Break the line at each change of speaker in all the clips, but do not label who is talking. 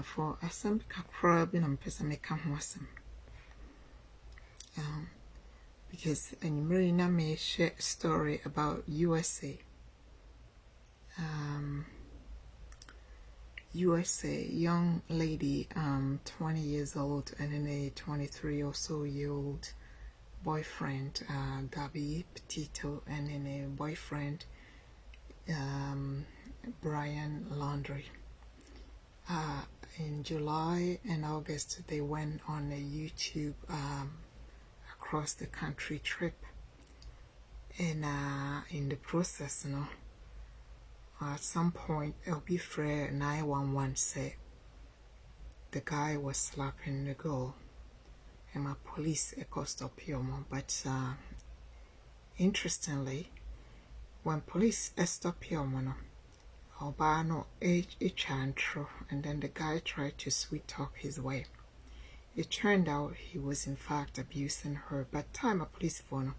for asem kakra bi na mpesa meka ho asem. Because anymore na me share a story about USA. USA young lady 20 years old and then a 23 or so year old boyfriend, Gabby Petito, and then a boyfriend, Brian Laundrie. In July and August, they went on a YouTube across the country trip, and in the process, at some point, LB Frere 911 said the guy was slapping the girl, and my police stop him. But interestingly, when police stop him, Obano and then the guy tried to sweet talk his way. It turned out he was in fact abusing her. But time a police phone,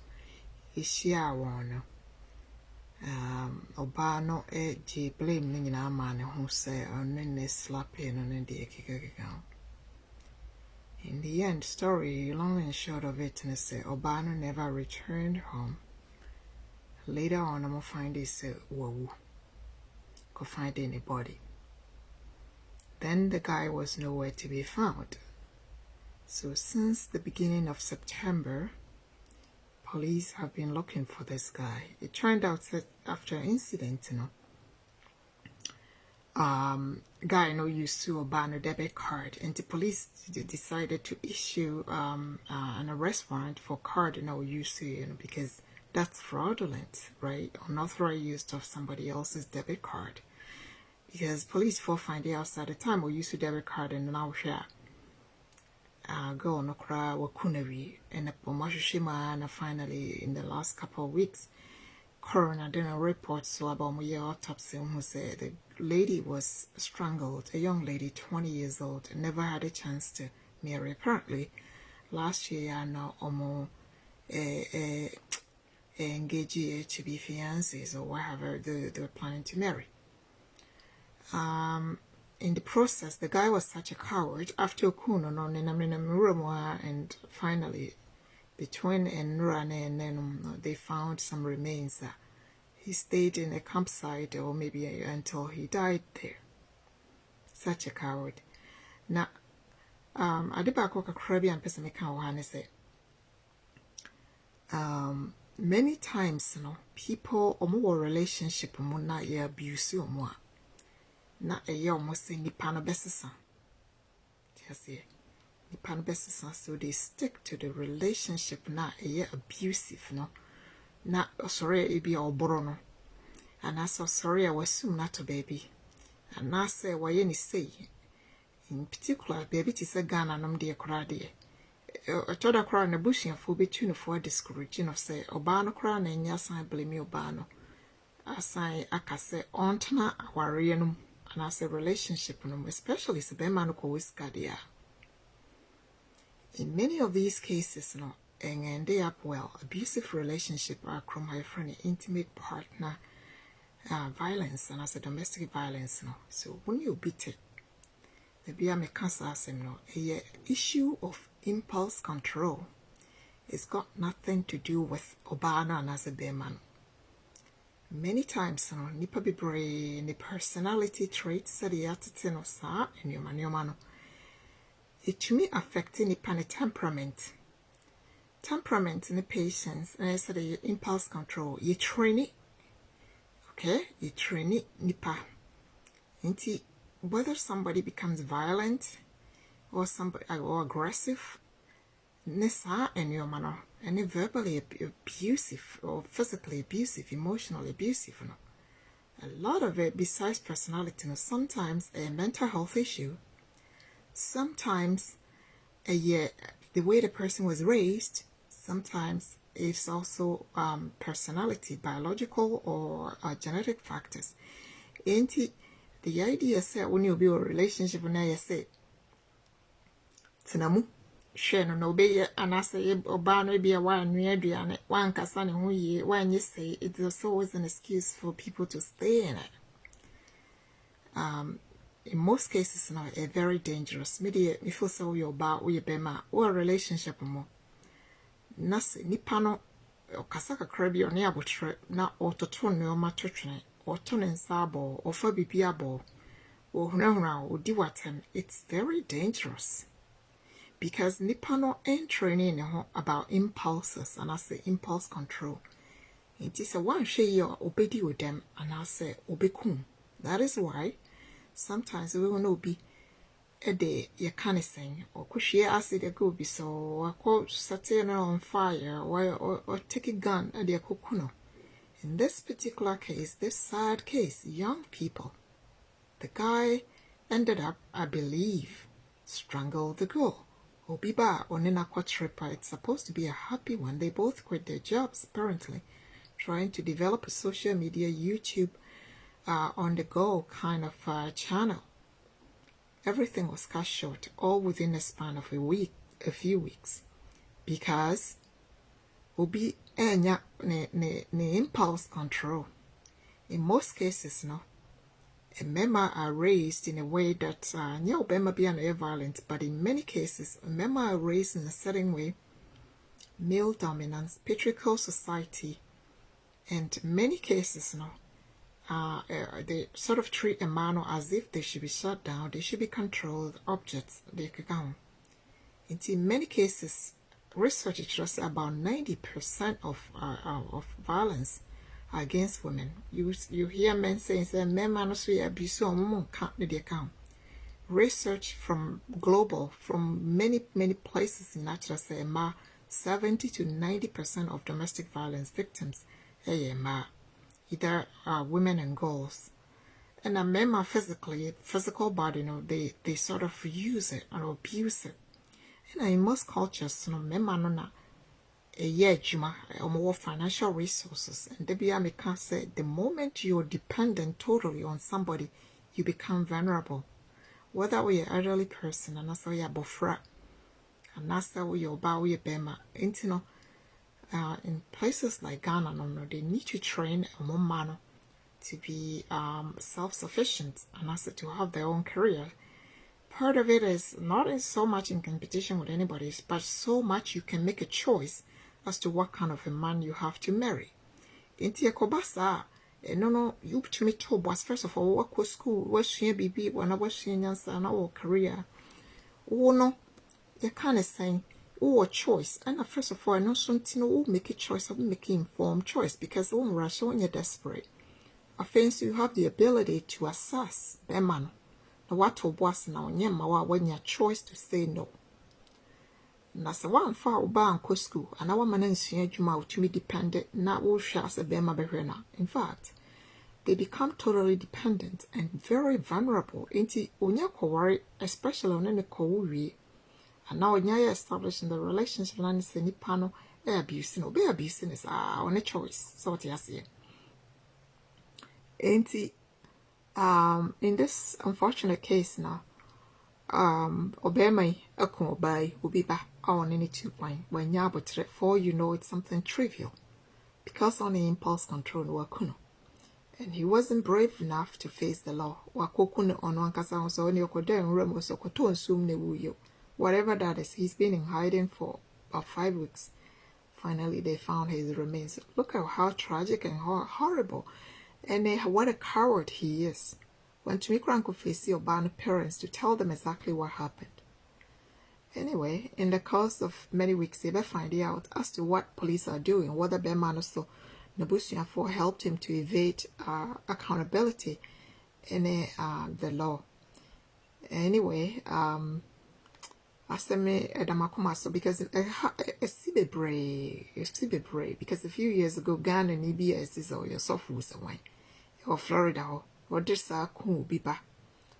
is one. Obano blame na man who say on slapping on the in the end, story long and short of it, and say Obano never returned home. Later on, I'm gonna find this whoa. Could find anybody. Then the guy was nowhere to be found. So since the beginning of September, police have been looking for this guy. It turned out that after an incident, guy used to ban a debit card, and the police decided to issue an arrest warrant for card use because that's fraudulent, right? Unauthorized use of somebody else's debit card. Because police for finding outside the time we used to debit card and now share. Go on okra wakunavi and a pomashima, and finally in the last couple of weeks, coroner did a report so about my autopsy who said the lady was strangled, a young lady 20 years old, never had a chance to marry. Apparently last year now almost engaged to be fiancés or whatever they were planning to marry. In the process, the guy was such a coward. After Okuno and finally between Nrane and then they found some remains. He stayed in a campsite or maybe until he died there. Such a coward. Now, Adibako Kakrebi and Pesameka Ohane say, many times, people or more relationship na ye abuse or more. Na ye almost say Nipano Bessasa. Just say Nipano Bessasa, so they stick to the relationship na ye abusive, na sorry it be all borono. And I saw sorry I was soon not a baby. And I say why any say in particular baby tis a gun and dear crady. I told a crown a bush and for between for discouraging of say Obano crown and yes I blame you Obano. As I can say ontana awarianum and as a relationship especially se bemano whiskadia. In many of these cases and end up well, abusive relationship are from my friend intimate partner violence and as a domestic violence So when you beat it, the be a cancer a issue of impulse control. It's got nothing to do with Obana and as a beman. Many times, nipa bibre the personality traits the attitude of sa and your man. It to me affecting the temperament. Temperament and the patience, and I said the impulse control. You train it, okay? You train it, nipa. Whether somebody becomes violent or somebody or aggressive, nessa and your manner, and verbally abusive or physically abusive, emotionally abusive, a lot of it besides personality, sometimes a mental health issue, sometimes the way the person was raised, sometimes it's also personality, biological or genetic factors. The idea is that when you build a relationship, now you say, Tinamu, Shen no be and I say, Obano be a one near Diana, one Cassani who ye, when you say it's always an excuse for people to stay in it. in most cases now are very dangerous. Media me feel so you about we bema or relationship mo. Nas nipa no okasa kakra bi oni abotre na ototo ne o matotwene oto ne nsa abo ofa bibia abo o hunahuna odi watem. It's very dangerous because nipa no training about impulses and I say impulse control. It is a one share your obedi with them and I say obekum. That is why sometimes we will not be a day you can't sing or kushia acid a go be so or quote setting on fire or take a gun at their cocono. In this particular case, this sad case, young people, the guy ended up, I believe, strangled the girl. Obiba or Nina Quatripa, it's supposed to be a happy one. They both quit their jobs, apparently, trying to develop a social media, YouTube, on the go kind of channel. Everything was cut short, all within a span of a few weeks, because Obi enya ne impulse control. In most cases, no, men are raised in a way that men be an violent, but in many cases, men are raised in a certain way, male dominance, patriarchal society, and many cases, no. They sort of treat a man as if they should be shut down, they should be controlled objects. They could go. In many cases, research shows about 90% of violence against women. You hear men saying that men must abuse women can't they count. Research from global, from many places in natural say 70 to 90% of domestic violence victims either women and girls. And a men physical body, you know, they sort of use it or abuse it. And in most cultures, you know, men are not a year or more financial resources. And the can say the moment you're dependent totally on somebody, you become vulnerable. Whether we're an elderly person and also you're bofra, and that's how you're about your bema, you know. In places like Ghana, they need to train a woman to be self-sufficient and also to have their own career. Part of it is not so much in competition with anybody, but so much you can make a choice as to what kind of a man you have to marry. In Tiakobasa, no, you to me told was first of all, what was school, what's she be when I was seeing our career. Oh no, you can't say. Or choice, and first of all, I know something will make a choice of making informed choice because when you're desperate, offense you have the ability to assess the man. Now what was now when your choice to say no. That's one far ban co school, and our man and you to be dependent, not all shares a bema berena. In fact, they become totally dependent and very vulnerable into unyako worry, especially on any kowi. And now when you're established in the relationship, and it's any panel, abusing or be abusing is on a choice. So what you say? In this unfortunate case now, Obama by will be back on any 2 point when you're but for you know it's something trivial because on the impulse control wakuno. And he wasn't brave enough to face the law. Wakokuno on one casa so on your codern room was a cotton soon ne wuyo. Whatever that is, he's been in hiding for about 5 weeks. Finally, they found his remains. Look at how tragic and horrible. And what a coward he is. When Tumikran could face your parents to tell them exactly what happened. Anyway, in the course of many weeks, they were finding out as to what police are doing, whether Bermanoso Nabusiafo helped him to evade accountability in the law. Anyway, Aseme Edamakomaso because a see brave because a few years ago Ghana and EBS is all your software away or Florida or this cool biba.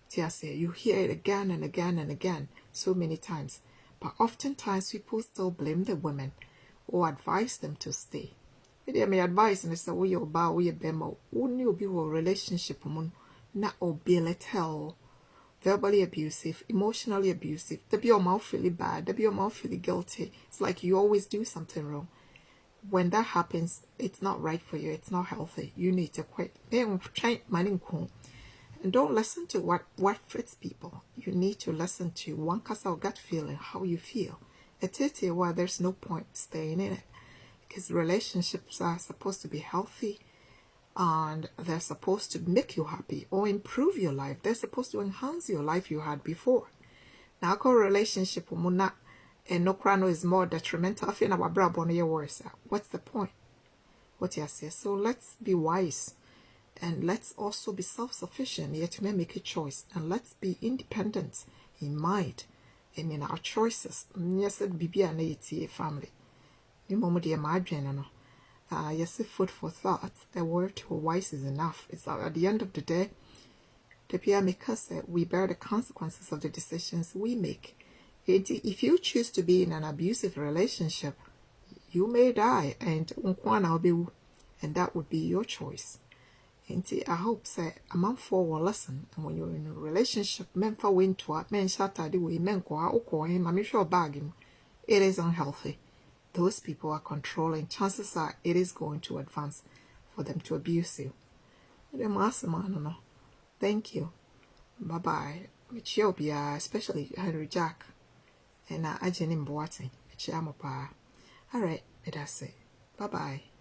Say you hear it again and again and again so many times, but oftentimes people still blame the women or advise them to stay. Maybe may advise and say we oba we bemo who be relationship not obey tell. Verbally abusive, emotionally abusive, they be your mouth feeling bad, they be your mouth feeling guilty. It's like you always do something wrong. When that happens, it's not right for you, it's not healthy. You need to quit. And don't listen to what fits people. You need to listen to one kasa gut feeling, how you feel. Why there's no point staying in it. Because relationships are supposed to be healthy, and they're supposed to make you happy or improve your life. They're supposed to enhance your life you had before. Now, a relationship and no crano is more detrimental. I feel worse. What's the point? What you say? So let's be wise, and let's also be self-sufficient. Yet we make a choice, and let's be independent in mind and in our choices. Yes, be a family. Yes, food for thought. A word to a wise is enough. It's at the end of the day, the PMA we bear the consequences of the decisions we make. If you choose to be in an abusive relationship, you may die, and that would be your choice. I hope say a month for a lesson, and when you're in a relationship, men for winter, men shatter the way men go out or him, I'm sure bagging. It is unhealthy. Those people are controlling. Chances are it is going to advance for them to abuse you. Thank you. Bye bye. Especially Henry Jack and Ajenim Boating. Alright, that's it. Bye bye.